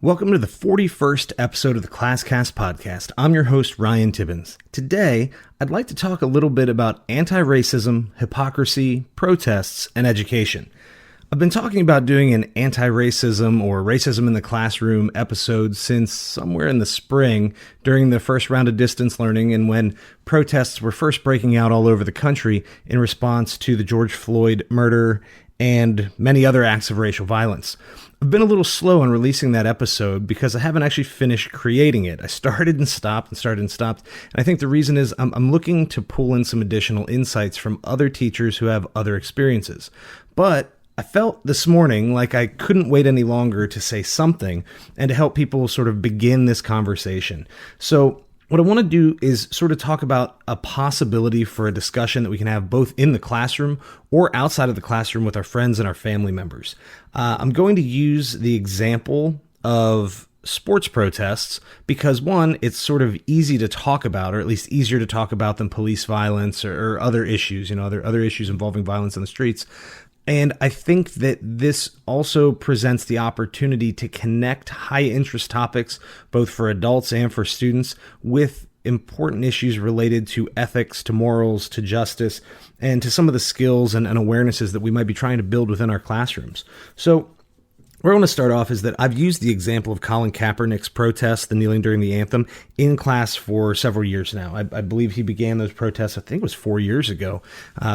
Welcome to the 41st episode of the ClassCast Podcast. I'm your host, Ryan Tibbens. Today, I'd like to talk a little bit about antiracism, hypocrisy, protests, and education. I've been talking about doing an antiracism or racism in the classroom episode since somewhere in the spring during the first round of distance learning and when protests were first breaking out all over the country in response to the George Floyd murder and many other acts of racial violence. I've been a little slow in releasing that episode because I haven't actually finished creating it. I started and stopped and started and stopped. And I think the reason is I'm looking to pull in some additional insights from other teachers who have other experiences. But I felt this morning like I couldn't wait any longer to say something and to help people sort of begin this conversation. So what I want to do is sort of talk about a possibility for a discussion that we can have both in the classroom or outside of the classroom with our friends and our family members. I'm going to use the example of sports protests because, one, it's sort of easy to talk about, or at least easier to talk about than police violence or other issues, other issues involving violence in the streets. And I think that this also presents the opportunity to connect high interest topics, both for adults and for students, with important issues related to ethics, to morals, to justice, and to some of the skills and awarenesses that we might be trying to build within our classrooms. So where I want to start off is that I've used the example of Colin Kaepernick's protest, the kneeling during the anthem, in class for several years now. I believe he began those protests, I think it was 4 years ago,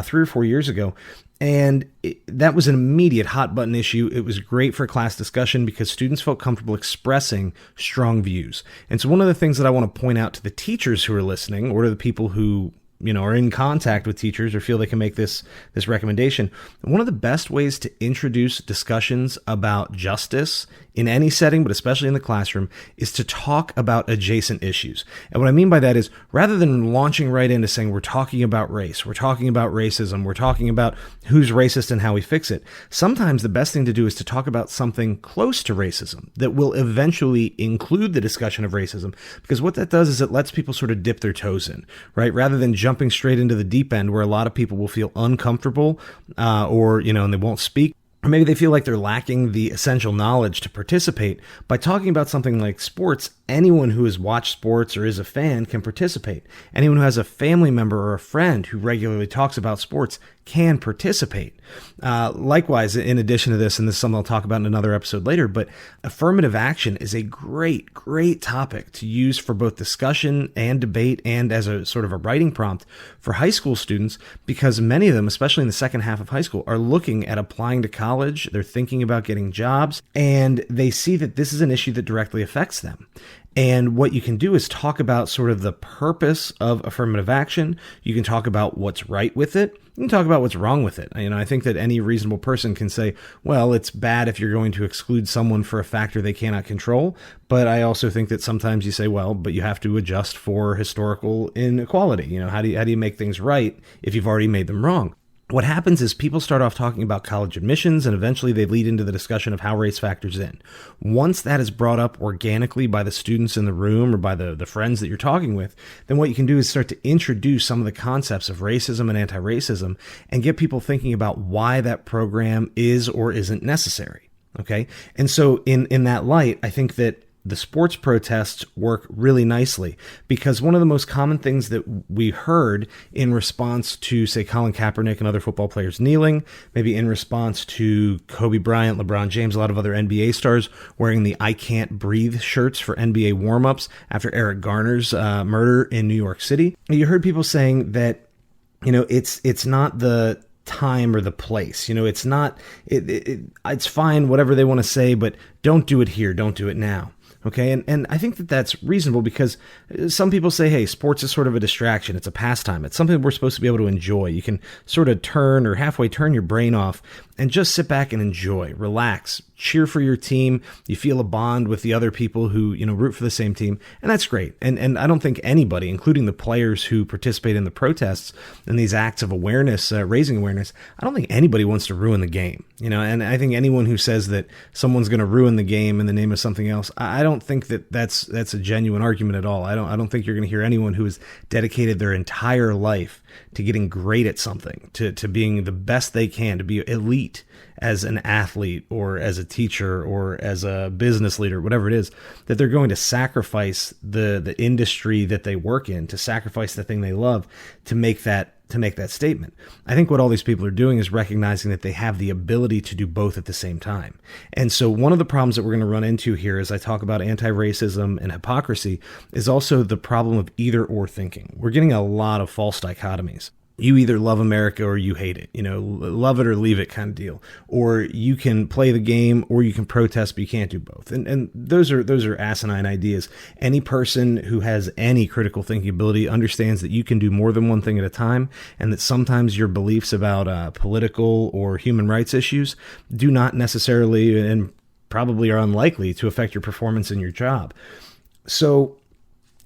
3 or 4 years ago. And that was an immediate hot button issue. It was great for class discussion because students felt comfortable expressing strong views. And so one of the things that I want to point out to the teachers who are listening, or to the people who are in contact with teachers or feel they can make this recommendation, one of the best ways to introduce discussions about justice in any setting, but especially in the classroom, is to talk about adjacent issues. And what I mean by that is, rather than launching right into saying we're talking about race, we're talking about racism, we're talking about who's racist and how we fix it, sometimes the best thing to do is to talk about something close to racism that will eventually include the discussion of racism, because what that does is it lets people sort of dip their toes in, right? Rather than jumping straight into the deep end where a lot of people will feel uncomfortable or they won't speak. Or maybe they feel like they're lacking the essential knowledge to participate. By talking about something like sports, anyone who has watched sports or is a fan can participate. Anyone who has a family member or a friend who regularly talks about sports can participate. Likewise, in addition to this, and this is something I'll talk about in another episode later, but affirmative action is a great, great topic to use for both discussion and debate and as a sort of a writing prompt for high school students, because many of them, especially in the second half of high school, are looking at applying to college. They're thinking about getting jobs, and they see that this is an issue that directly affects them. And what you can do is talk about sort of the purpose of affirmative action. You can talk about what's right with it. You can talk about what's wrong with it. I think that any reasonable person can say, well, it's bad if you're going to exclude someone for a factor they cannot control. But I also think that sometimes you say, well, but you have to adjust for historical inequality. How do you make things right if you've already made them wrong? What happens is people start off talking about college admissions, and eventually they lead into the discussion of how race factors in. Once that is brought up organically by the students in the room or by the friends that you're talking with, then what you can do is start to introduce some of the concepts of racism and anti-racism and get people thinking about why that program is or isn't necessary. Okay? And so in that light, I think that the sports protests work really nicely, because one of the most common things that we heard in response to, say, Colin Kaepernick and other football players kneeling, maybe in response to Kobe Bryant, LeBron James, a lot of other NBA stars wearing the I Can't Breathe shirts for NBA warm-ups after Eric Garner's murder in New York City. You heard people saying that, it's not the time or the place. It's not, it's fine, whatever they want to say, but don't do it here. Don't do it now. Okay. And I think that that's reasonable, because some people say, hey, sports is sort of a distraction. It's a pastime. It's something we're supposed to be able to enjoy. You can sort of turn or halfway turn your brain off and just sit back and enjoy, relax, cheer for your team. You feel a bond with the other people who, root for the same team. And that's great. And I don't think anybody, including the players who participate in the protests and these acts of awareness, raising awareness, I don't think anybody wants to ruin the game, and I think anyone who says that someone's going to ruin the game in the name of something else, I don't think that that's a genuine argument at all. I don't think you're going to hear anyone who has dedicated their entire life to getting great at something, to being the best they can, to be elite as an athlete or as a teacher or as a business leader, whatever it is, that they're going to sacrifice the industry that they work in, to sacrifice the thing they love to make that statement. I think what all these people are doing is recognizing that they have the ability to do both at the same time. And so one of the problems that we're going to run into here as I talk about anti-racism and hypocrisy is also the problem of either or thinking. We're getting a lot of false dichotomies. You either love America or you hate it, love it or leave it kind of deal. Or you can play the game or you can protest, but you can't do both. And those are asinine ideas. Any person who has any critical thinking ability understands that you can do more than one thing at a time, and that sometimes your beliefs about political or human rights issues do not necessarily and probably are unlikely to affect your performance in your job. So,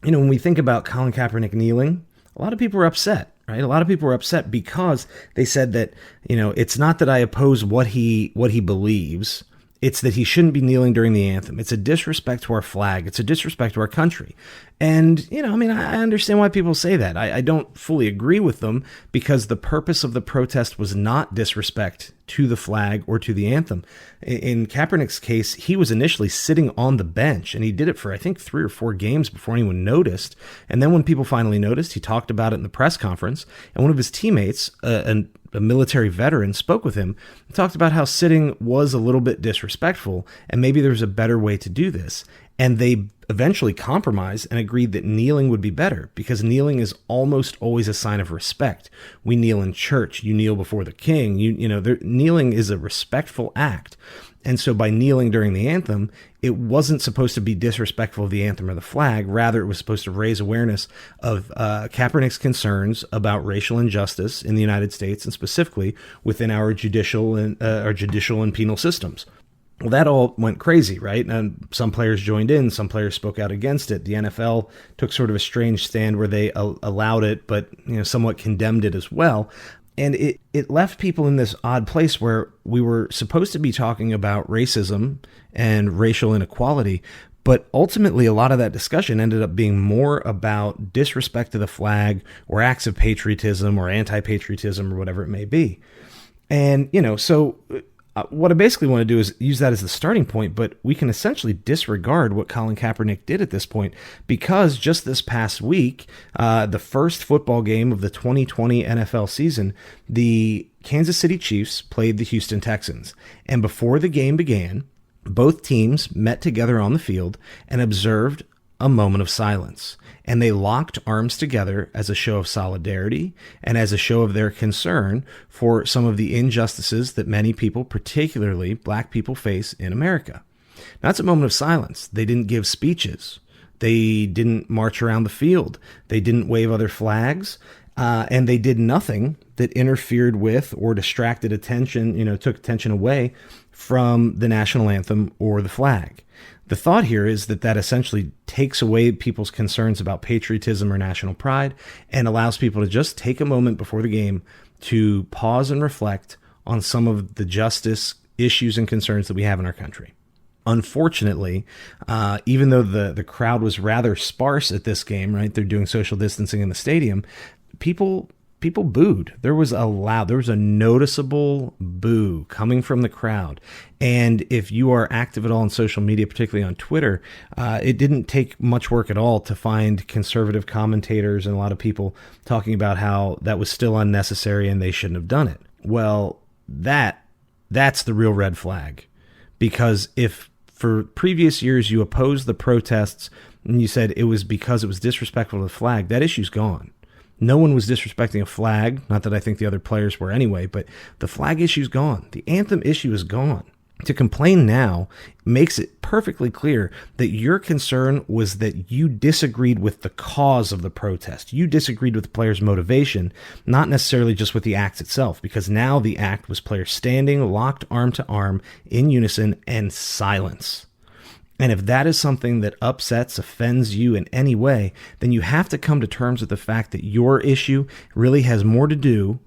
when we think about Colin Kaepernick kneeling, a lot of people are upset. Right? A lot of people were upset because they said that, it's not that I oppose what he believes. It's that he shouldn't be kneeling during the anthem. It's a disrespect to our flag. It's a disrespect to our country. And, I understand why people say that. I don't fully agree with them because the purpose of the protest was not disrespect to the flag or to the anthem. In Kaepernick's case, he was initially sitting on the bench, and he did it for, I think, 3 or 4 games before anyone noticed. And then when people finally noticed, he talked about it in the press conference, and one of his teammates, a military veteran, spoke with him and talked about how sitting was a little bit disrespectful and maybe there's a better way to do this. And they eventually compromised and agreed that kneeling would be better because kneeling is almost always a sign of respect. We kneel in church. You kneel before the king. Kneeling is a respectful act. And so by kneeling during the anthem, it wasn't supposed to be disrespectful of the anthem or the flag. Rather, it was supposed to raise awareness of Kaepernick's concerns about racial injustice in the United States and specifically within our judicial and penal systems. Well, that all went crazy, right? And some players joined in, some players spoke out against it. The NFL took sort of a strange stand where they allowed it, but somewhat condemned it as well. And it left people in this odd place where we were supposed to be talking about racism and racial inequality, but ultimately a lot of that discussion ended up being more about disrespect to the flag or acts of patriotism or anti-patriotism or whatever it may be. And, so what I basically want to do is use that as the starting point, but we can essentially disregard what Colin Kaepernick did at this point because just this past week, the first football game of the 2020 NFL season, the Kansas City Chiefs played the Houston Texans. And before the game began, both teams met together on the field and observed a moment of silence. And they locked arms together as a show of solidarity and as a show of their concern for some of the injustices that many people, particularly black people, face in America. Now, that's a moment of silence. They didn't give speeches. They didn't march around the field. They didn't wave other flags. And they did nothing that interfered with or distracted attention, took attention away from the national anthem or the flag. The thought here is that essentially takes away people's concerns about patriotism or national pride and allows people to just take a moment before the game to pause and reflect on some of the justice issues and concerns that we have in our country. Unfortunately, even though the crowd was rather sparse at this game, right? They're doing social distancing in the stadium. People booed. There was a noticeable boo coming from the crowd. And if you are active at all on social media, particularly on Twitter, it didn't take much work at all to find conservative commentators and a lot of people talking about how that was still unnecessary and they shouldn't have done it. Well, that's the real red flag. Because if for previous years you opposed the protests and you said it was because it was disrespectful to the flag, that issue's gone. No one was disrespecting a flag, not that I think the other players were anyway, but the flag issue's gone. The anthem issue is gone. To complain now makes it perfectly clear that your concern was that you disagreed with the cause of the protest. You disagreed with the players' motivation, not necessarily just with the act itself, because now the act was players standing locked arm to arm in unison and silence. And if that is something that upsets, offends you in any way, then you have to come to terms with the fact that your issue really has more to do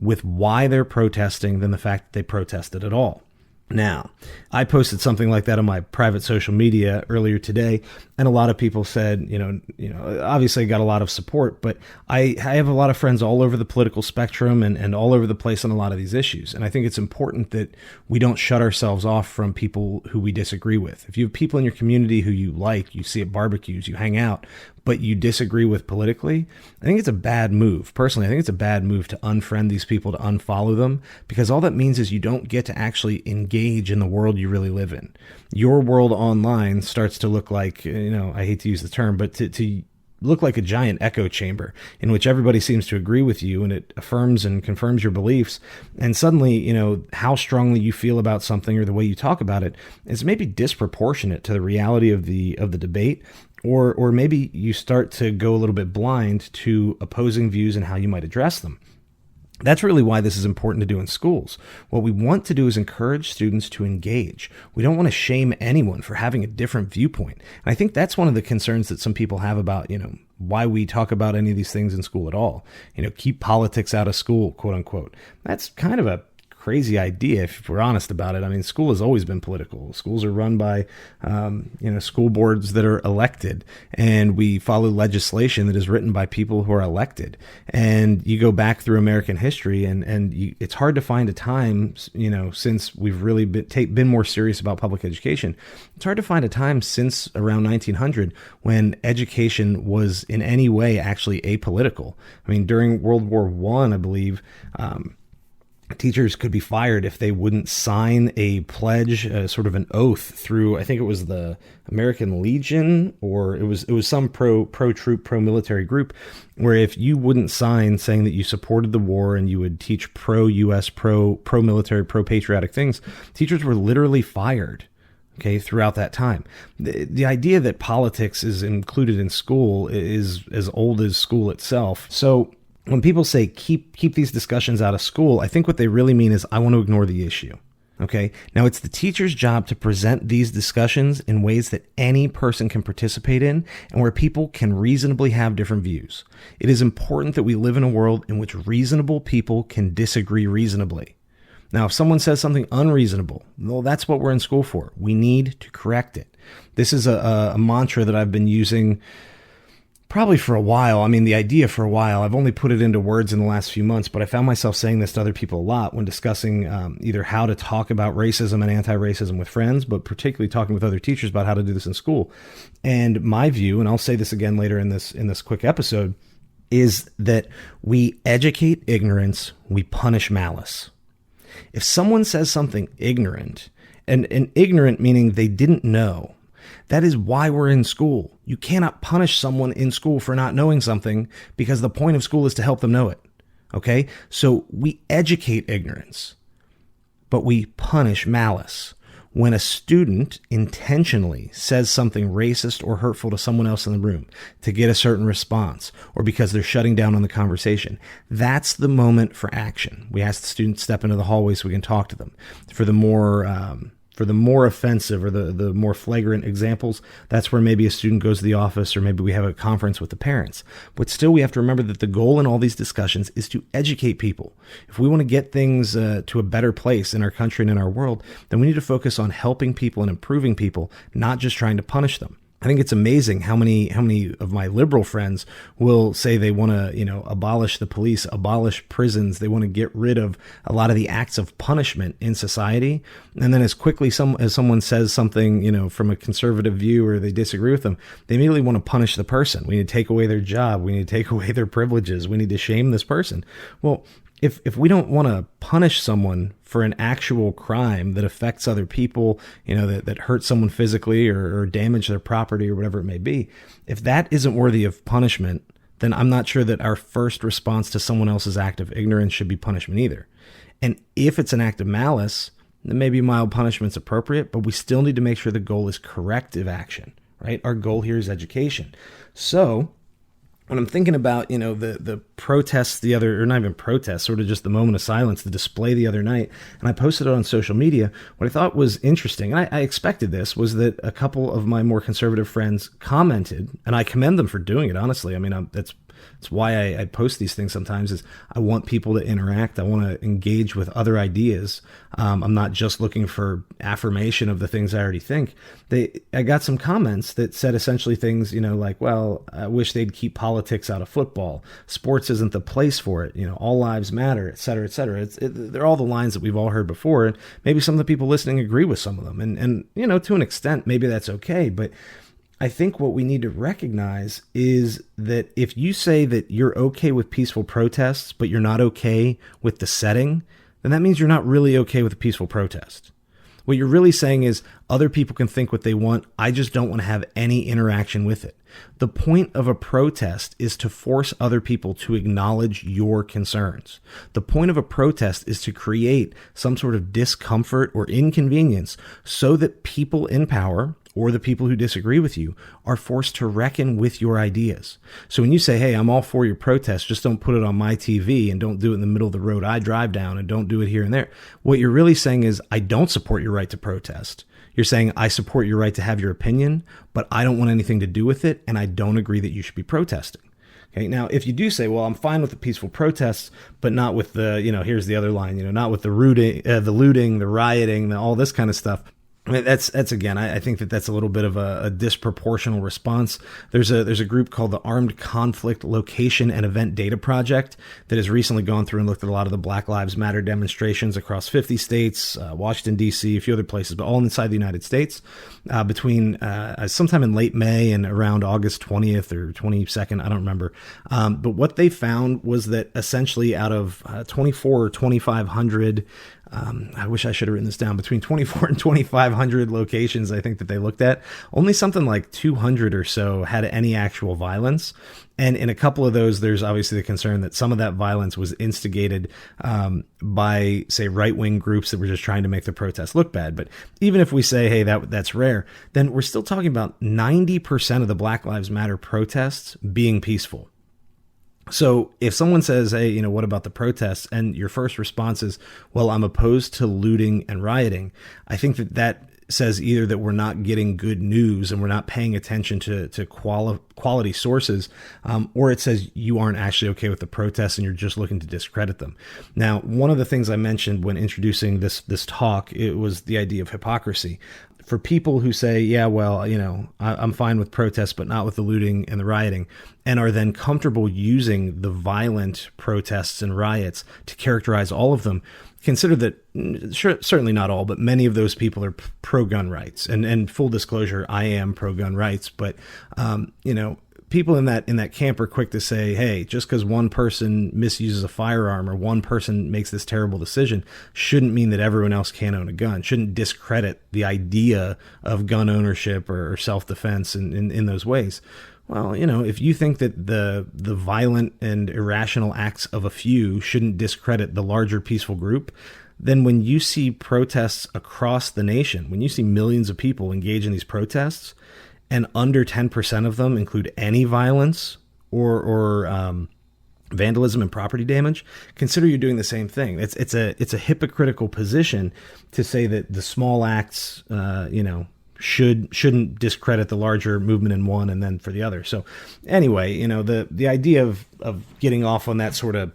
with why they're protesting than the fact that they protested at all. Now, I posted something like that on my private social media earlier today, and a lot of people said, obviously I got a lot of support, but I have a lot of friends all over the political spectrum and all over the place on a lot of these issues. And I think it's important that we don't shut ourselves off from people who we disagree with. If you have people in your community who you like, you see at barbecues, you hang out, but you disagree with politically, I think it's a bad move. Personally, I think it's a bad move to unfriend these people, to unfollow them, because all that means is you don't get to actually engage in the world you really live in. Your world online starts to look like, I hate to use the term, but to look like a giant echo chamber in which everybody seems to agree with you, and it affirms and confirms your beliefs. And suddenly, how strongly you feel about something or the way you talk about it is maybe disproportionate to the reality of the debate. Or maybe you start to go a little bit blind to opposing views and how you might address them. That's really why this is important to do in schools. What we want to do is encourage students to engage. We don't want to shame anyone for having a different viewpoint. And I think that's one of the concerns that some people have about, why we talk about any of these things in school at all. Keep politics out of school, quote unquote. That's kind of a crazy idea if we're honest about it. I mean, school has always been political. Schools are run by, school boards that are elected, and we follow legislation that is written by people who are elected. And you go back through American history, it's hard to find a time, since we've really been more serious about public education. It's hard to find a time since around 1900 when education was in any way actually apolitical. I mean, during World War I believe, teachers could be fired if they wouldn't sign a pledge, sort of an oath through, I think it was the American Legion, or it was some pro-troop, pro-military group, where if you wouldn't sign saying that you supported the war and you would teach pro-U.S., pro-military, pro-patriotic things, teachers were literally fired. Okay, throughout that time. The idea that politics is included in school is as old as school itself. So when people say keep these discussions out of school, I think what they really mean is I want to ignore the issue. Okay. Now it's the teacher's job to present these discussions in ways that any person can participate in and where people can reasonably have different views. It is important that we live in a world in which reasonable people can disagree reasonably. Now, if someone says something unreasonable, well, that's what we're in school for. We need to correct it. This is a mantra that I've been using probably for a while. I mean, the idea for a while. I've only put it into words in the last few months, but I found myself saying this to other people a lot when discussing either how to talk about racism and anti-racism with friends, but particularly talking with other teachers about how to do this in school. And my view, and I'll say this again later in this quick episode, is that we educate ignorance, we punish malice. If someone says something ignorant, and ignorant meaning they didn't know, that is why we're in school. You cannot punish someone in school for not knowing something because the point of school is to help them know it. Okay? So we educate ignorance, but we punish malice. When a student intentionally says something racist or hurtful to someone else in the room to get a certain response, or because they're shutting down on the conversation, that's the moment for action. We ask the student to step into the hallway so we can talk to them. For the more offensive or the more flagrant examples, that's where maybe a student goes to the office, or maybe we have a conference with the parents. But still, we have to remember that the goal in all these discussions is to educate people. If we want to get things to a better place in our country and in our world, then we need to focus on helping people and improving people, not just trying to punish them. I think it's amazing how many of my liberal friends will say they want to, abolish the police, abolish prisons. They want to get rid of a lot of the acts of punishment in society. And then as quickly as someone says something, from a conservative view or they disagree with them, they immediately want to punish the person. We need to take away their job. We need to take away their privileges. We need to shame this person. Well, if we don't want to punish someone for an actual crime that affects other people, that hurt someone physically or damage their property or whatever it may be, if that isn't worthy of punishment, then I'm not sure that our first response to someone else's act of ignorance should be punishment either. And if it's an act of malice, then maybe mild punishment's appropriate, but we still need to make sure the goal is corrective action, right? Our goal here is education. So when I'm thinking about, the protests or not even protests, sort of just the moment of silence, the display the other night, and I posted it on social media, what I thought was interesting, and I expected this, was that a couple of my more conservative friends commented, and I commend them for doing it, honestly. I mean, It's why I post these things sometimes, is I want people to interact. I want to engage with other ideas. I'm not just looking for affirmation of the things I already think. I got some comments that said essentially things, like, well, I wish they'd keep politics out of football. Sports isn't the place for it. All lives matter, et cetera, et cetera. They're all the lines that we've all heard before. And maybe some of the people listening agree with some of them. And to an extent, maybe that's okay. But I think what we need to recognize is that if you say that you're okay with peaceful protests, but you're not okay with the setting, then that means you're not really okay with a peaceful protest. What you're really saying is other people can think what they want. I just don't want to have any interaction with it. The point of a protest is to force other people to acknowledge your concerns. The point of a protest is to create some sort of discomfort or inconvenience so that people in power, or the people who disagree with you, are forced to reckon with your ideas. So when you say, hey, I'm all for your protest, just don't put it on my TV and don't do it in the middle of the road I drive down and don't do it here and there. What you're really saying is, I don't support your right to protest. You're saying, I support your right to have your opinion, but I don't want anything to do with it, and I don't agree that you should be protesting. Okay. Now, if you do say, well, I'm fine with the peaceful protests, but not with the, here's the other line, not with the looting, the rioting, all this kind of stuff. I mean, that's again, I think that's a little bit of a disproportional response. There's a group called the Armed Conflict Location and Event Data Project that has recently gone through and looked at a lot of the Black Lives Matter demonstrations across 50 states, Washington, D.C., a few other places, but all inside the United States, between sometime in late May and around August 20th or 22nd, I don't remember. But what they found was that essentially out of 24 or 2,500, I wish I should have written this down, between 24 and 2,500 locations I think that they looked at, only something like 200 or so had any actual violence. And in a couple of those, there's obviously the concern that some of that violence was instigated by, say, right-wing groups that were just trying to make the protest look bad. But even if we say, hey, that's rare, then we're still talking about 90% of the Black Lives Matter protests being peaceful. So if someone says, hey, what about the protests? And your first response is, well, I'm opposed to looting and rioting. I think that says either that we're not getting good news and we're not paying attention to quality sources, or it says you aren't actually okay with the protests and you're just looking to discredit them. Now, one of the things I mentioned when introducing this talk, it was the idea of hypocrisy. For people who say, yeah, well, I'm fine with protests, but not with the looting and the rioting, and are then comfortable using the violent protests and riots to characterize all of them, consider that certainly not all, but many of those people are pro-gun rights. And full disclosure, I am pro-gun rights, but, people in that camp are quick to say, hey, just because one person misuses a firearm or one person makes this terrible decision shouldn't mean that everyone else can't own a gun, shouldn't discredit the idea of gun ownership or self-defense in those ways. Well, if you think that the violent and irrational acts of a few shouldn't discredit the larger peaceful group, then when you see protests across the nation, when you see millions of people engage in these protests, and under 10% of them include any violence or vandalism and property damage, consider you're doing the same thing. It's a hypocritical position to say that the small acts, shouldn't discredit the larger movement in one and then for the other. So anyway, the idea of getting off on that sort of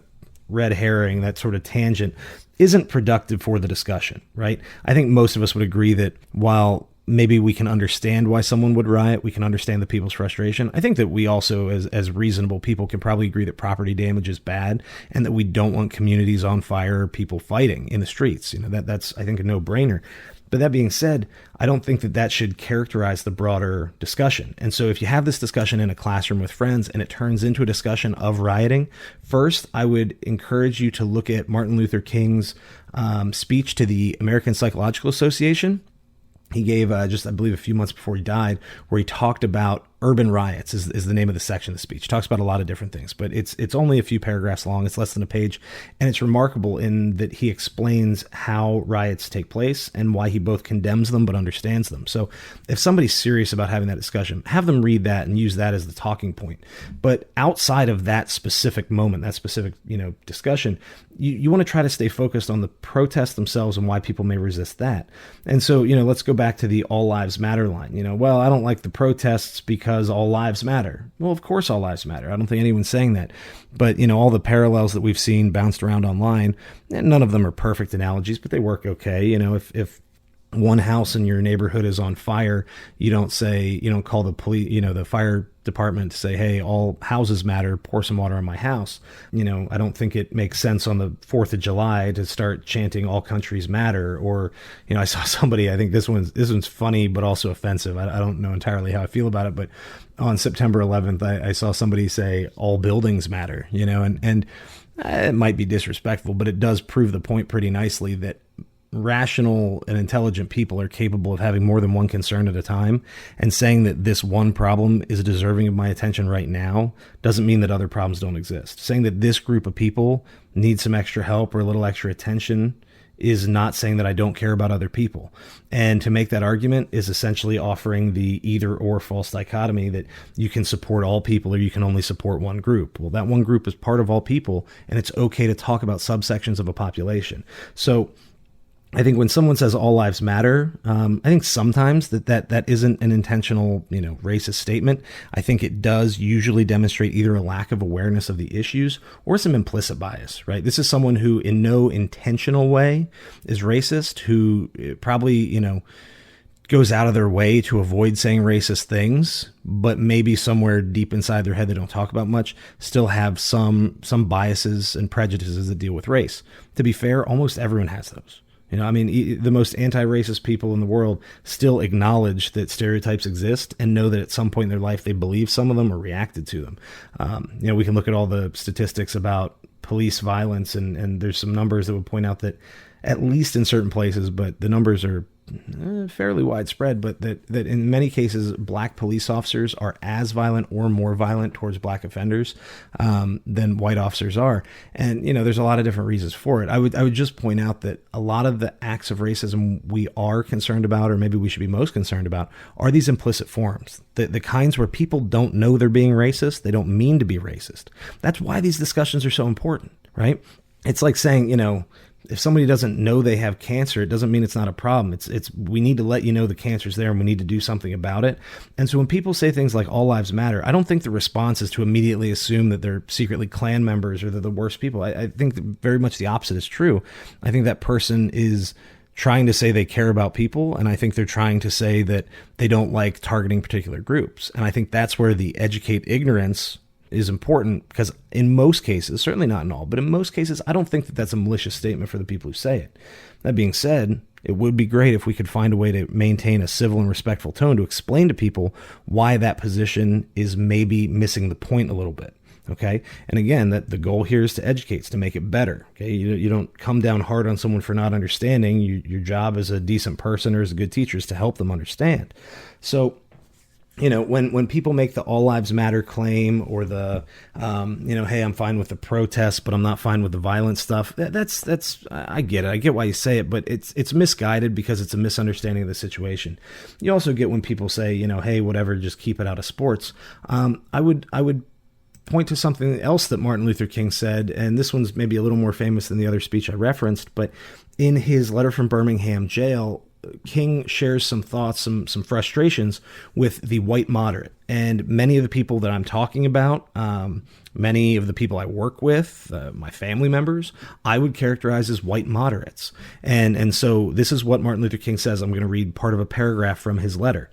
red herring, that sort of tangent, isn't productive for the discussion, right? I think most of us would agree that while maybe we can understand why someone would riot, we can understand the people's frustration, I think that we also, as reasonable people, can probably agree that property damage is bad and that we don't want communities on fire or people fighting in the streets. That's, I think, a no-brainer. But that being said, I don't think that should characterize the broader discussion. And so if you have this discussion in a classroom with friends and it turns into a discussion of rioting, first, I would encourage you to look at Martin Luther King's speech to the American Psychological Association. He gave just, I believe, a few months before he died, where he talked about urban riots is the name of the section of the speech. He talks about a lot of different things, but it's only a few paragraphs long. It's less than a page. And it's remarkable in that he explains how riots take place and why he both condemns them but understands them. So if somebody's serious about having that discussion, have them read that and use that as the talking point. But outside of that specific moment, that specific, discussion, you want to try to stay focused on the protests themselves and why people may resist that. And so, let's go back to the All Lives Matter line. Well, I don't like the protests because because all lives matter. Well, of course all lives matter. I don't think anyone's saying that. But, all the parallels that we've seen bounced around online, and none of them are perfect analogies, but they work okay. If one house in your neighborhood is on fire, you don't call the police, the fire department to say, hey, all houses matter, pour some water on my house. I don't think it makes sense on the 4th of July to start chanting all countries matter. Or, I saw somebody, I think this one's funny, but also offensive. I don't know entirely how I feel about it, but on September 11th, I saw somebody say all buildings matter, and it might be disrespectful, but it does prove the point pretty nicely that rational and intelligent people are capable of having more than one concern at a time, and saying that this one problem is deserving of my attention right now doesn't mean that other problems don't exist. Saying that this group of people need some extra help or a little extra attention is not saying that I don't care about other people. And to make that argument is essentially offering the either or false dichotomy that you can support all people or you can only support one group. Well, that one group is part of all people, and it's okay to talk about subsections of a population. So I think when someone says all lives matter, I think sometimes that isn't an intentional, racist statement. I think it does usually demonstrate either a lack of awareness of the issues or some implicit bias, right? This is someone who in no intentional way is racist, who probably, goes out of their way to avoid saying racist things, but maybe somewhere deep inside their head they don't talk about much, still have some biases and prejudices that deal with race. To be fair, almost everyone has those. The most anti-racist people in the world still acknowledge that stereotypes exist and know that at some point in their life they believe some of them or reacted to them. We can look at all the statistics about police violence, and there's some numbers that would point out that at least in certain places, but the numbers are fairly widespread, but that in many cases, black police officers are as violent or more violent towards black offenders than white officers are. And, there's a lot of different reasons for it. I would just point out that a lot of the acts of racism we are concerned about, or maybe we should be most concerned about, are these implicit forms, the kinds where people don't know they're being racist. They don't mean to be racist. That's why these discussions are so important, right? It's like saying, if somebody doesn't know they have cancer, it doesn't mean it's not a problem. We need to let you know the cancer's there and we need to do something about it. And so when people say things like all lives matter, I don't think the response is to immediately assume that they're secretly Klan members or they're the worst people. I think that very much the opposite is true. I think that person is trying to say they care about people, and I think they're trying to say that they don't like targeting particular groups. And I think that's where the educate ignorance is important, because in most cases, certainly not in all, but in most cases, I don't think that that's a malicious statement for the people who say it. That being said, it would be great if we could find a way to maintain a civil and respectful tone to explain to people why that position is maybe missing the point a little bit. Okay. And again, that the goal here is to educate, to make it better. Okay. You don't come down hard on someone for not understanding. Your job as a decent person or as a good teacher is to help them understand. So, when people make the all lives matter claim, or the, hey, I'm fine with the protests, but I'm not fine with the violent stuff. That's I get it. I get why you say it, but it's misguided because it's a misunderstanding of the situation. You also get when people say, hey, whatever, just keep it out of sports. I would point to something else that Martin Luther King said, and this one's maybe a little more famous than the other speech I referenced, but in his letter from Birmingham jail, King shares some thoughts, some frustrations with the white moderate. And many of the people that I'm talking about, many of the people I work with, my family members, I would characterize as white moderates. And so this is what Martin Luther King says. I'm going to read part of a paragraph from his letter.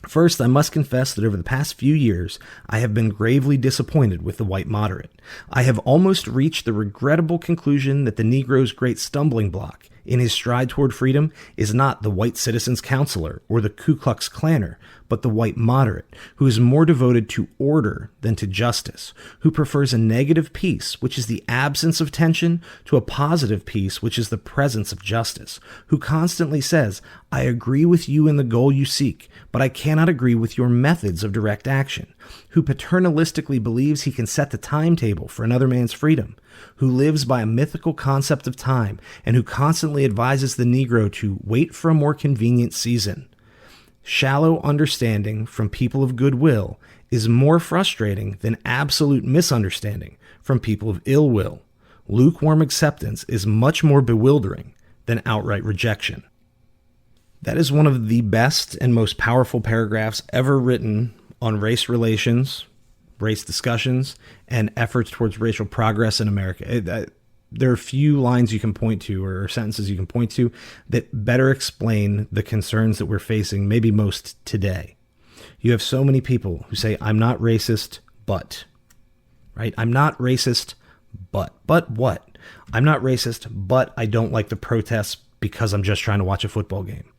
First, I must confess that over the past few years, I have been gravely disappointed with the white moderate. I have almost reached the regrettable conclusion that the Negro's great stumbling block in his stride toward freedom is not the white citizen's counselor or the Ku Klux Klanner, but the white moderate, who is more devoted to order than to justice, who prefers a negative peace, which is the absence of tension, to a positive peace, which is the presence of justice, who constantly says, I agree with you in the goal you seek, but I cannot agree with your methods of direct action, who paternalistically believes he can set the timetable for another man's freedom, who lives by a mythical concept of time, and who constantly advises the Negro to wait for a more convenient season. Shallow understanding from people of goodwill is more frustrating than absolute misunderstanding from people of ill will. Lukewarm acceptance is much more bewildering than outright rejection. That is one of the best and most powerful paragraphs ever written on race relations, race discussions, and efforts towards racial progress in America. There are few lines you can point to or sentences you can point to that better explain the concerns that we're facing, maybe most today. You have so many people who say, I'm not racist, but, right? I'm not racist, but what? I'm not racist, but I don't like the protests because I'm just trying to watch a football game.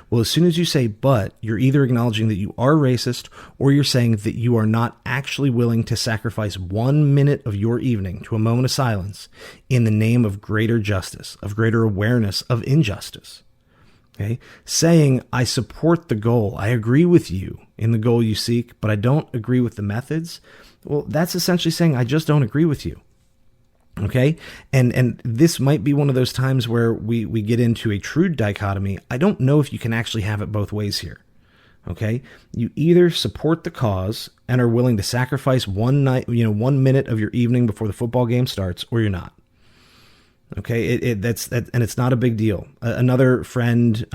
Well, as soon as you say but, you're either acknowledging that you are racist or you're saying that you are not actually willing to sacrifice 1 minute of your evening to a moment of silence in the name of greater justice, of greater awareness of injustice. Okay? Saying, I support the goal, I agree with you in the goal you seek, but I don't agree with the methods. Well, that's essentially saying, I just don't agree with you. Okay. And this might be one of those times where we get into a true dichotomy. I don't know if you can actually have it both ways here. Okay. You either support the cause and are willing to sacrifice 1 minute of your evening before the football game starts, or you're not. Okay. That's and it's not a big deal. Another friend,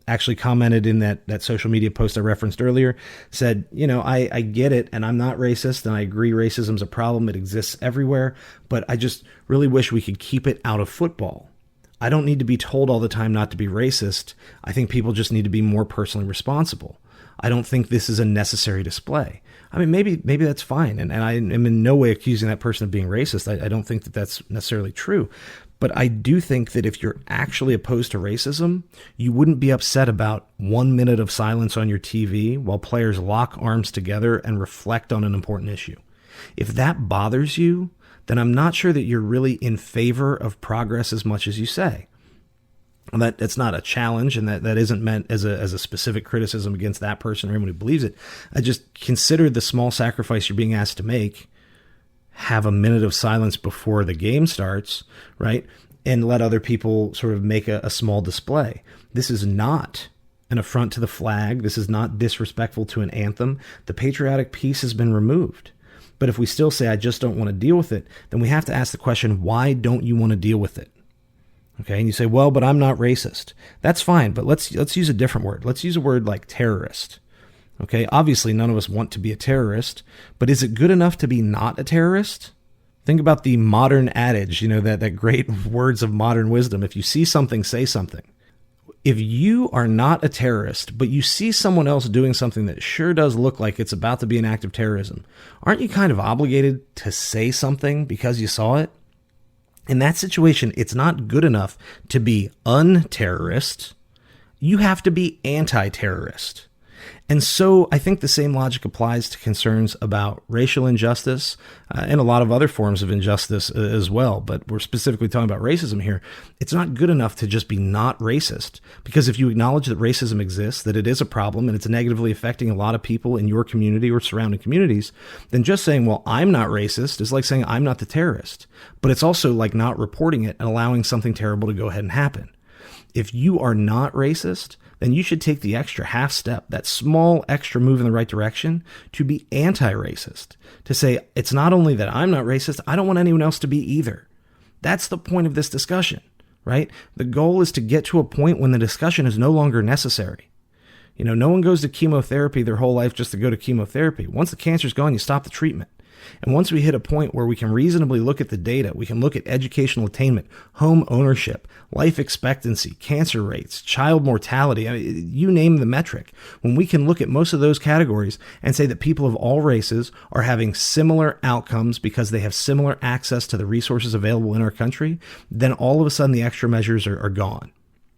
actually commented in that social media post I referenced earlier, said, I get it, and I'm not racist, and I agree racism's a problem. It exists everywhere, but I just really wish we could keep it out of football. I don't need to be told all the time not to be racist. I think people just need to be more personally responsible. I don't think this is a necessary display. I mean, maybe that's fine, and I am in no way accusing that person of being racist. I don't think that that's necessarily true. But I do think that if you're actually opposed to racism, you wouldn't be upset about 1 minute of silence on your TV while players lock arms together and reflect on an important issue. If that bothers you, then I'm not sure that you're really in favor of progress as much as you say. And that's not a challenge, and that isn't meant as a specific criticism against that person or anyone who believes it. I just consider the small sacrifice you're being asked to make. Have a minute of silence before the game starts, right? And let other people sort of make a small display. This is not an affront to the flag. This is not disrespectful to an anthem. The patriotic piece has been removed. But if we still say, I just don't want to deal with it, then we have to ask the question, why don't you want to deal with it? Okay. And you say, well, but I'm not racist. That's fine. But let's use a different word. Let's use a word like terrorist. Okay, obviously none of us want to be a terrorist, but is it good enough to be not a terrorist? Think about the modern adage, that great words of modern wisdom. If you see something, say something. If you are not a terrorist, but you see someone else doing something that sure does look like it's about to be an act of terrorism, aren't you kind of obligated to say something because you saw it? In that situation, it's not good enough to be un-terrorist. You have to be anti-terrorist. And so I think the same logic applies to concerns about racial injustice and a lot of other forms of injustice as well. But we're specifically talking about racism here. It's not good enough to just be not racist, because if you acknowledge that racism exists, that it is a problem and it's negatively affecting a lot of people in your community or surrounding communities, then just saying, well, I'm not racist is like saying I'm not the terrorist. But it's also like not reporting it and allowing something terrible to go ahead and happen. If you are not racist, then you should take the extra half step, that small extra move in the right direction, to be anti-racist, to say, it's not only that I'm not racist, I don't want anyone else to be either. That's the point of this discussion, right? The goal is to get to a point when the discussion is no longer necessary. No one goes to chemotherapy their whole life just to go to chemotherapy. Once the cancer's gone, you stop the treatment. And once we hit a point where we can reasonably look at the data, we can look at educational attainment, home ownership, life expectancy, cancer rates, child mortality, you name the metric. When we can look at most of those categories and say that people of all races are having similar outcomes because they have similar access to the resources available in our country, then all of a sudden the extra measures are gone.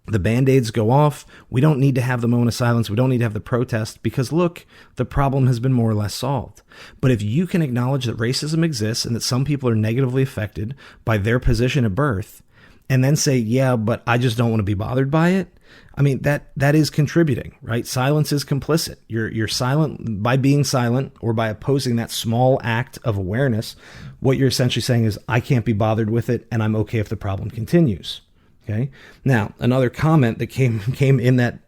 The Band-Aids go off. We don't need to have the moment of silence. We don't need to have the protest because, look, the problem has been more or less solved. But if you can acknowledge that racism exists and that some people are negatively affected by their position at birth, and then say, yeah, but I just don't want to be bothered by it, I mean, that is contributing, right? Silence is complicit. You're silent by being silent or by opposing that small act of awareness. What you're essentially saying is, I can't be bothered with it, and I'm okay if the problem continues. Okay. Now, another comment that came in that,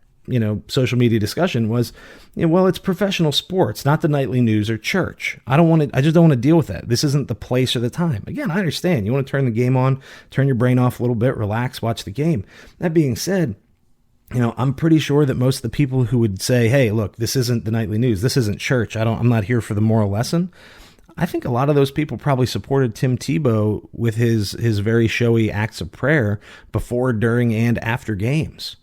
social media discussion was, well, it's professional sports, not the nightly news or church. I just don't want to deal with that. This isn't the place or the time. Again, I understand. You want to turn the game on, turn your brain off a little bit, relax, watch the game. That being said, I'm pretty sure that most of the people who would say, hey, look, this isn't the nightly news, this isn't church, I'm not here for the moral lesson, I think a lot of those people probably supported Tim Tebow with his very showy acts of prayer before, during, and after games,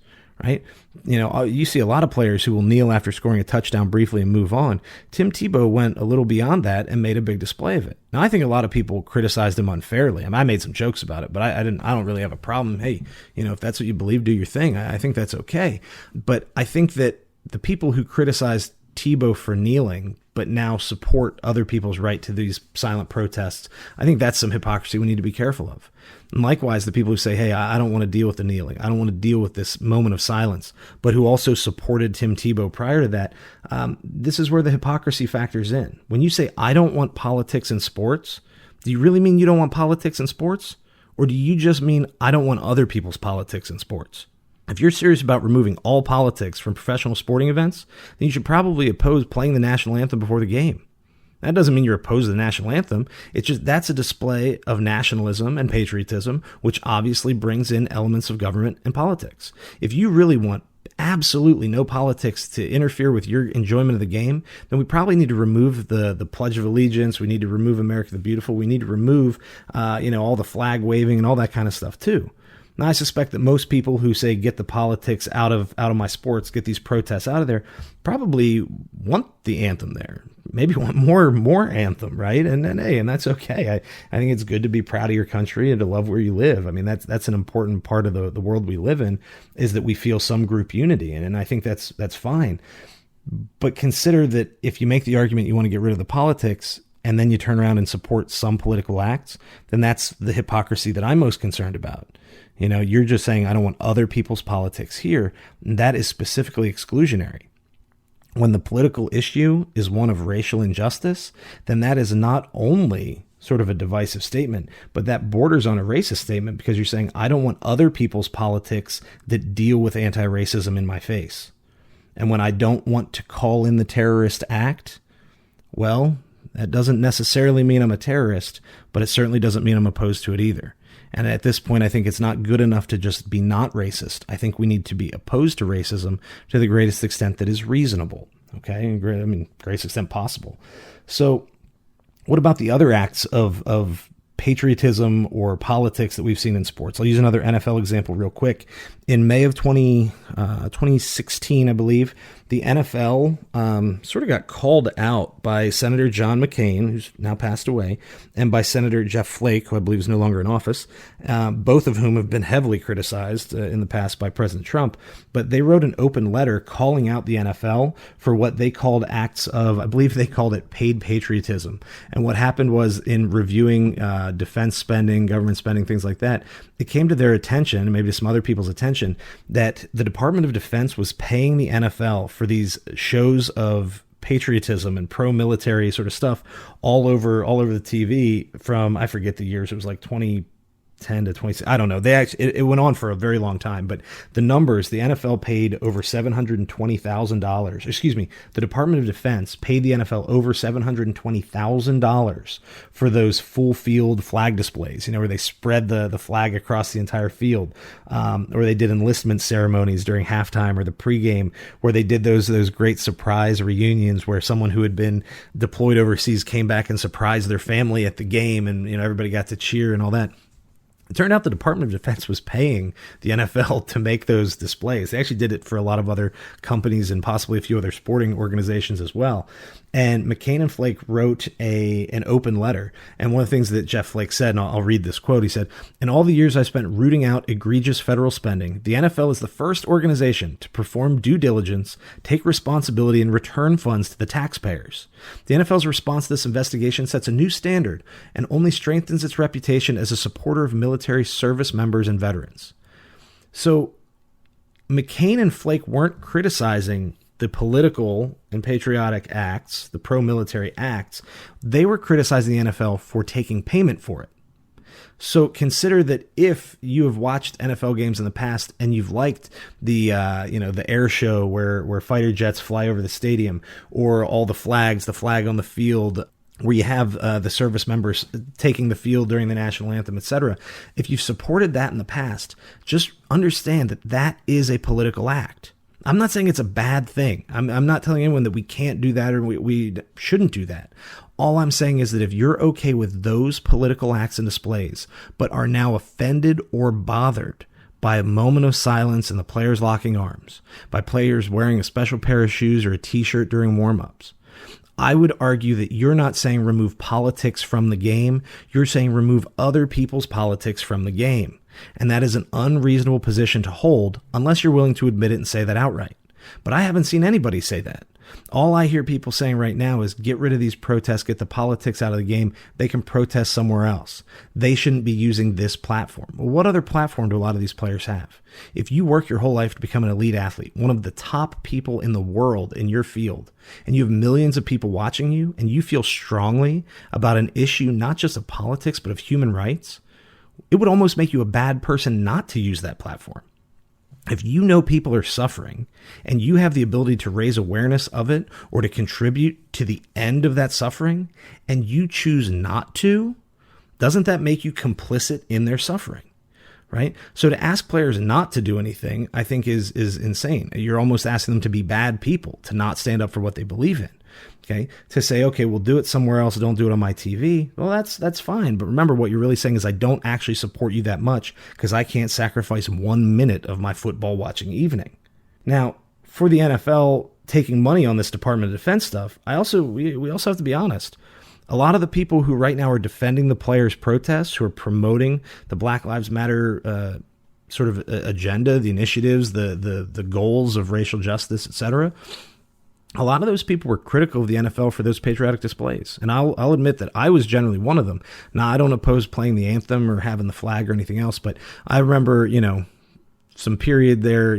right? You see a lot of players who will kneel after scoring a touchdown briefly and move on. Tim Tebow went a little beyond that and made a big display of it. Now, I think a lot of people criticized him unfairly. I made some jokes about it, but I don't really have a problem. Hey, if that's what you believe, do your thing. I think that's okay. But I think that the people who criticized Tebow for kneeling, but now support other people's right to these silent protests, I think that's some hypocrisy we need to be careful of. And likewise, the people who say, hey, I don't want to deal with the kneeling, I don't want to deal with this moment of silence, but who also supported Tim Tebow prior to that, this is where the hypocrisy factors in. When you say, I don't want politics in sports, do you really mean you don't want politics in sports? Or do you just mean I don't want other people's politics in sports? If you're serious about removing all politics from professional sporting events, then you should probably oppose playing the national anthem before the game. That doesn't mean you're opposed to the national anthem. It's just that's a display of nationalism and patriotism, which obviously brings in elements of government and politics. If you really want absolutely no politics to interfere with your enjoyment of the game, then we probably need to remove the Pledge of Allegiance. We need to remove America the Beautiful. We need to remove, all the flag waving and all that kind of stuff too. Now, I suspect that most people who say get the politics out of my sports, get these protests out of there, probably want the anthem there. Maybe want more anthem, right? And that's okay. I think it's good to be proud of your country and to love where you live. I mean, that's an important part of the world we live in, is that we feel some group unity, and I think that's fine. But consider that if you make the argument you want to get rid of the politics, and then you turn around and support some political acts, then that's the hypocrisy that I'm most concerned about. You're just saying, I don't want other people's politics here. And that is specifically exclusionary. When the political issue is one of racial injustice, then that is not only sort of a divisive statement, but that borders on a racist statement, because you're saying, I don't want other people's politics that deal with anti-racism in my face. And when I don't want to call in the terrorist act, well, that doesn't necessarily mean I'm a terrorist, but it certainly doesn't mean I'm opposed to it either. And at this point, I think it's not good enough to just be not racist. I think we need to be opposed to racism to the greatest extent that is reasonable. Okay? Greatest extent possible. So what about the other acts of patriotism or politics that we've seen in sports? I'll use another NFL example real quick. In May of 2016, I believe, the NFL sort of got called out by Senator John McCain, who's now passed away, and by Senator Jeff Flake, who I believe is no longer in office, both of whom have been heavily criticized in the past by President Trump. But they wrote an open letter calling out the NFL for what they called acts of, I believe they called it paid patriotism. And what happened was, in reviewing defense spending, government spending, things like that, it came to their attention, and maybe to some other people's attention, that the Department of Defense was paying the NFL for these shows of patriotism and pro-military sort of stuff all over the TV from, I forget the years, it was like 2010 to 20, I don't know. It went on for a very long time, but the numbers, the NFL paid over $720,000. Excuse me, the Department of Defense paid the NFL over $720,000 for those full field flag displays, where they spread the flag across the entire field, or they did enlistment ceremonies during halftime or the pregame, where they did those great surprise reunions where someone who had been deployed overseas came back and surprised their family at the game, and everybody got to cheer and all that. It turned out the Department of Defense was paying the NFL to make those displays. They actually did it for a lot of other companies and possibly a few other sporting organizations as well. And McCain and Flake wrote an open letter. And one of the things that Jeff Flake said, and I'll read this quote, he said, "In all the years I spent rooting out egregious federal spending, the NFL is the first organization to perform due diligence, take responsibility, and return funds to the taxpayers. The NFL's response to this investigation sets a new standard and only strengthens its reputation as a supporter of military service members and veterans." So McCain and Flake weren't criticizing the political and patriotic acts, the pro-military acts. They were criticizing the NFL for taking payment for it. So consider that if you have watched NFL games in the past and you've liked the air show where fighter jets fly over the stadium, or all the flags, the flag on the field, where you have the service members taking the field during the national anthem, etc. If you've supported that in the past, just understand that that is a political act. I'm not saying it's a bad thing. I'm not telling anyone that we can't do that or we shouldn't do that. All I'm saying is that if you're okay with those political acts and displays, but are now offended or bothered by a moment of silence and the players locking arms, by players wearing a special pair of shoes or a t-shirt during warm-ups, I would argue that you're not saying remove politics from the game. You're saying remove other people's politics from the game. And that is an unreasonable position to hold unless you're willing to admit it and say that outright. But I haven't seen anybody say that. All I hear people saying right now is get rid of these protests, get the politics out of the game. They can protest somewhere else. They shouldn't be using this platform. Well, what other platform do a lot of these players have? If you work your whole life to become an elite athlete, one of the top people in the world in your field, and you have millions of people watching you, and you feel strongly about an issue, not just of politics, but of human rights, it would almost make you a bad person not to use that platform. If you know people are suffering and you have the ability to raise awareness of it or to contribute to the end of that suffering and you choose not to, doesn't that make you complicit in their suffering? Right? So to ask players not to do anything, I think is insane. You're almost asking them to be bad people, to not stand up for what they believe in. Okay, to say, okay, we'll do it somewhere else. Don't do it on my TV. Well, that's fine. But remember, what you're really saying is I don't actually support you that much because I can't sacrifice 1 minute of my football watching evening. Now, for the NFL taking money on this Department of Defense stuff, we also have to be honest. A lot of the people who right now are defending the players' protests, who are promoting the Black Lives Matter sort of agenda, the initiatives, the goals of racial justice, etc., a lot of those people were critical of the NFL for those patriotic displays. And I'll admit that I was generally one of them. Now, I don't oppose playing the anthem or having the flag or anything else, but I remember, some period there,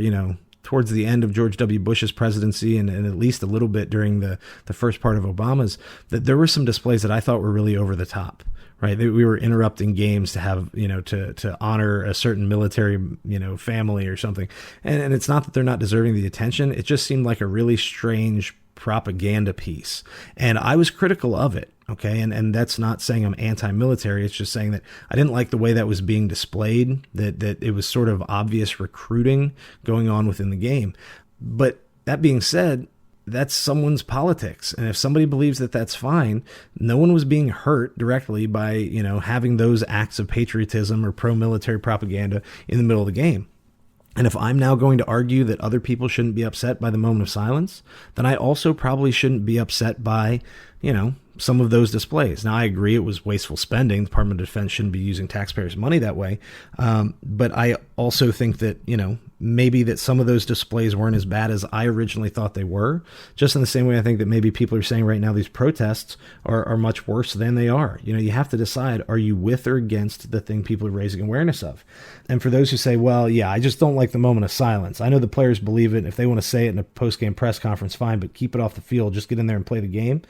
towards the end of George W. Bush's presidency and at least a little bit during the first part of Obama's, that there were some displays that I thought were really over the top. Right, we were interrupting games to have, to honor a certain military, family or something. And it's not that they're not deserving the attention. It just seemed like a really strange propaganda piece. And I was critical of it. Okay. And that's not saying I'm anti-military. It's just saying that I didn't like the way that was being displayed, that it was sort of obvious recruiting going on within the game. But that being said, that's someone's politics. And if somebody believes that that's fine, no one was being hurt directly by, having those acts of patriotism or pro-military propaganda in the middle of the game. And if I'm now going to argue that other people shouldn't be upset by the moment of silence, then I also probably shouldn't be upset by, some of those displays. Now, I agree it was wasteful spending. The Department of Defense shouldn't be using taxpayers' money that way. But I also think that, maybe that some of those displays weren't as bad as I originally thought they were. Just in the same way, I think that maybe people are saying right now these protests are much worse than they are. You have to decide, are you with or against the thing people are raising awareness of? And for those who say, well, yeah, I just don't like the moment of silence. I know the players believe it. If they want to say it in a post-game press conference, fine, but keep it off the field. Just get in there and play the game.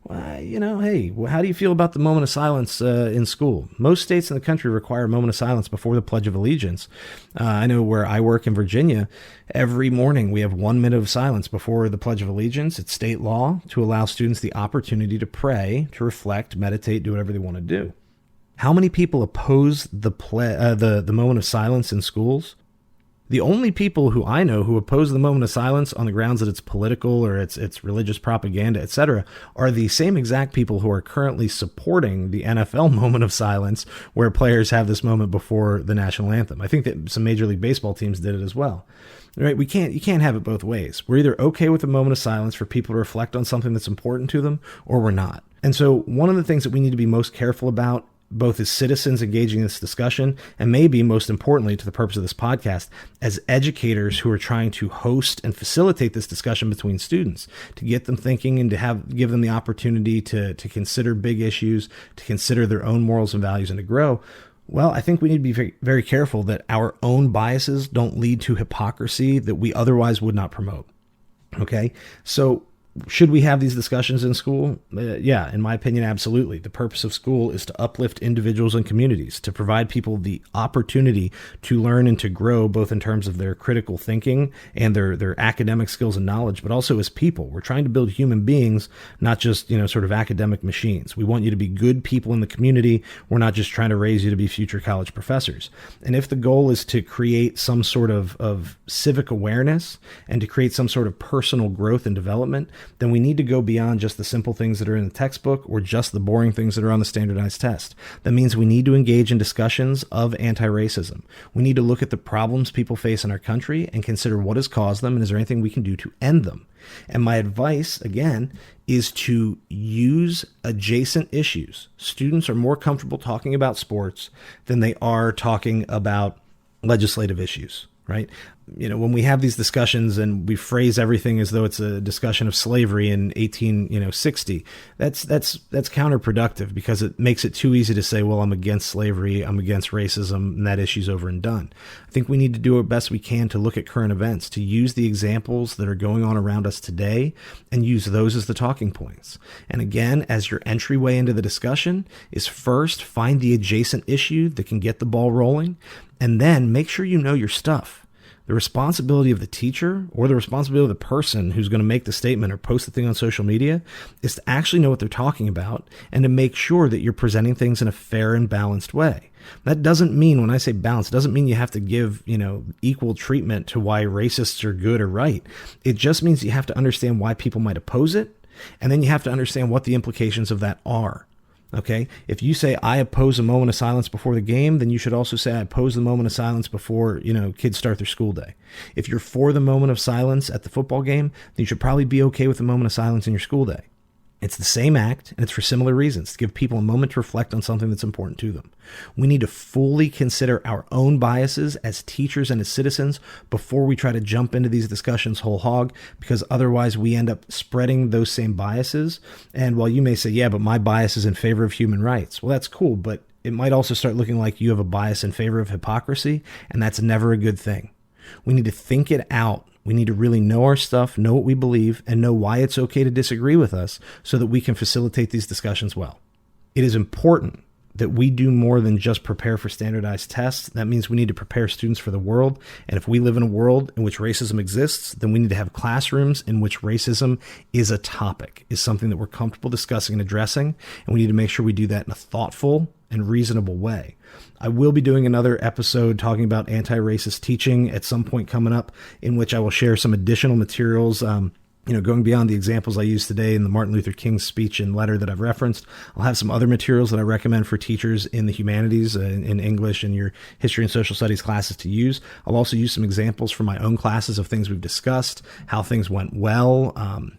Well, hey, how do you feel about the moment of silence in school? Most states in the country require a moment of silence before the Pledge of Allegiance. I know where I work in Virginia, every morning we have 1 minute of silence before the Pledge of Allegiance. It's state law to allow students the opportunity to pray, to reflect, meditate, do whatever they want to do. How many people oppose the moment of silence in schools? The only people who I know who oppose the moment of silence on the grounds that it's political or it's religious propaganda, etc., are the same exact people who are currently supporting the NFL moment of silence where players have this moment before the national anthem. I think that some Major League Baseball teams did it as well. Right? You can't have it both ways. We're either okay with a moment of silence for people to reflect on something that's important to them, or we're not. And so one of the things that we need to be most careful about, both as citizens engaging in this discussion, and maybe most importantly to the purpose of this podcast, as educators who are trying to host and facilitate this discussion between students, to get them thinking and to give them the opportunity to consider big issues, to consider their own morals and values, and to grow. Well, I think we need to be very, very careful that our own biases don't lead to hypocrisy that we otherwise would not promote. Okay, so Should we have these discussions in school? Yeah, in my opinion, absolutely. The purpose of school is to uplift individuals and communities, to provide people the opportunity to learn and to grow, both in terms of their critical thinking and their academic skills and knowledge, but also as people. We're trying to build human beings, not just, sort of academic machines. We want you to be good people in the community. We're not just trying to raise you to be future college professors. And if the goal is to create some sort of civic awareness and to create some sort of personal growth and development, then we need to go beyond just the simple things that are in the textbook or just the boring things that are on the standardized test. That means we need to engage in discussions of anti-racism. We need to look at the problems people face in our country and consider what has caused them and is there anything we can do to end them. And my advice, again, is to use adjacent issues. Students are more comfortable talking about sports than they are talking about legislative issues, right? When we have these discussions and we phrase everything as though it's a discussion of slavery in 1860, that's counterproductive, because it makes it too easy to say, well, I'm against slavery, I'm against racism, and that issue's over and done. I think we need to do our best we can to look at current events, to use the examples that are going on around us today and use those as the talking points. And again, as your entryway into the discussion is first find the adjacent issue that can get the ball rolling, and then make sure you know your stuff. The responsibility of the teacher or the responsibility of the person who's going to make the statement or post the thing on social media is to actually know what they're talking about and to make sure that you're presenting things in a fair and balanced way. That doesn't mean, when I say balanced, it doesn't mean you have to give, equal treatment to why racists are good or right. It just means you have to understand why people might oppose it, and then you have to understand what the implications of that are. Okay, if you say, I oppose a moment of silence before the game, then you should also say, I oppose the moment of silence before, kids start their school day. If you're for the moment of silence at the football game, then you should probably be okay with the moment of silence in your school day. It's the same act, and it's for similar reasons, to give people a moment to reflect on something that's important to them. We need to fully consider our own biases as teachers and as citizens before we try to jump into these discussions whole hog, because otherwise we end up spreading those same biases. And while you may say, yeah, but my bias is in favor of human rights, well, that's cool, but it might also start looking like you have a bias in favor of hypocrisy, and that's never a good thing. We need to think it out. We need to really know our stuff, know what we believe, and know why it's okay to disagree with us so that we can facilitate these discussions well. It is important that we do more than just prepare for standardized tests. That means we need to prepare students for the world. And if we live in a world in which racism exists, then we need to have classrooms in which racism is a topic, is something that we're comfortable discussing and addressing. And we need to make sure we do that in a thoughtful and reasonable way. I will be doing another episode talking about anti-racist teaching at some point coming up, in which I will share some additional materials, going beyond the examples I used today in the Martin Luther King speech and letter that I've referenced. I'll have some other materials that I recommend for teachers in the humanities, in English and your history and social studies classes to use. I'll also use some examples from my own classes of things we've discussed, how things went well,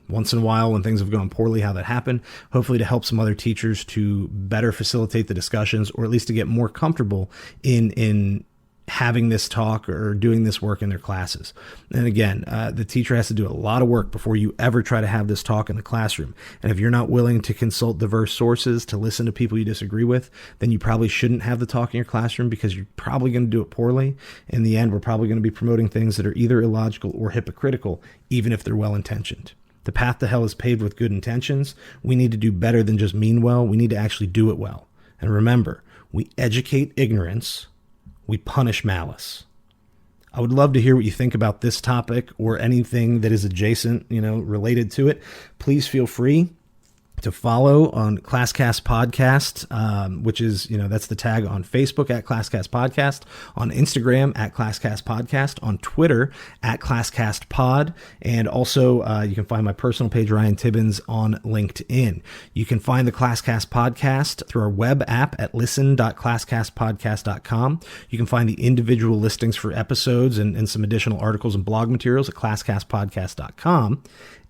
once in a while when things have gone poorly, how that happened, hopefully to help some other teachers to better facilitate the discussions, or at least to get more comfortable in having this talk or doing this work in their classes. And again, the teacher has to do a lot of work before you ever try to have this talk in the classroom. And if you're not willing to consult diverse sources, to listen to people you disagree with, then you probably shouldn't have the talk in your classroom, because you're probably going to do it poorly. In the end, we're probably going to be promoting things that are either illogical or hypocritical, even if they're well-intentioned. The path to hell is paved with good intentions. We need to do better than just mean well. We need to actually do it well. And remember, we educate ignorance, we punish malice. I would love to hear what you think about this topic or anything that is adjacent, related to it. Please feel free to follow on ClassCast Podcast, which is, that's the tag on Facebook at ClassCast Podcast, on Instagram at ClassCast Podcast, on Twitter at ClassCast Pod, and also you can find my personal page, Ryan Tibbens, on LinkedIn. You can find the ClassCast Podcast through our web app at listen.classcastpodcast.com. You can find the individual listings for episodes and some additional articles and blog materials at classcastpodcast.com.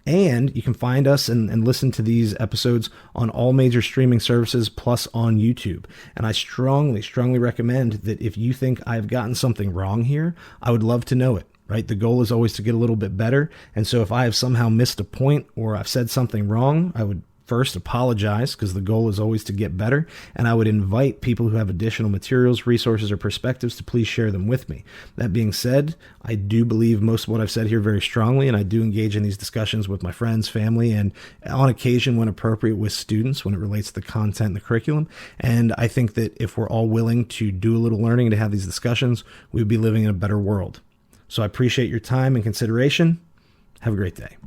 And you can find us and listen to these episodes on all major streaming services, plus on YouTube. And I strongly, strongly recommend that if you think I've gotten something wrong here, I would love to know it, right? The goal is always to get a little bit better. And so if I have somehow missed a point or I've said something wrong, I would first apologize, because the goal is always to get better, and I would invite people who have additional materials, resources, or perspectives to please share them with me. That being said, I do believe most of what I've said here very strongly, and I do engage in these discussions with my friends, family, and on occasion, when appropriate, with students when it relates to the content and the curriculum. And I think that if we're all willing to do a little learning and to have these discussions, we'd be living in a better world. So I appreciate your time and consideration. Have a great day.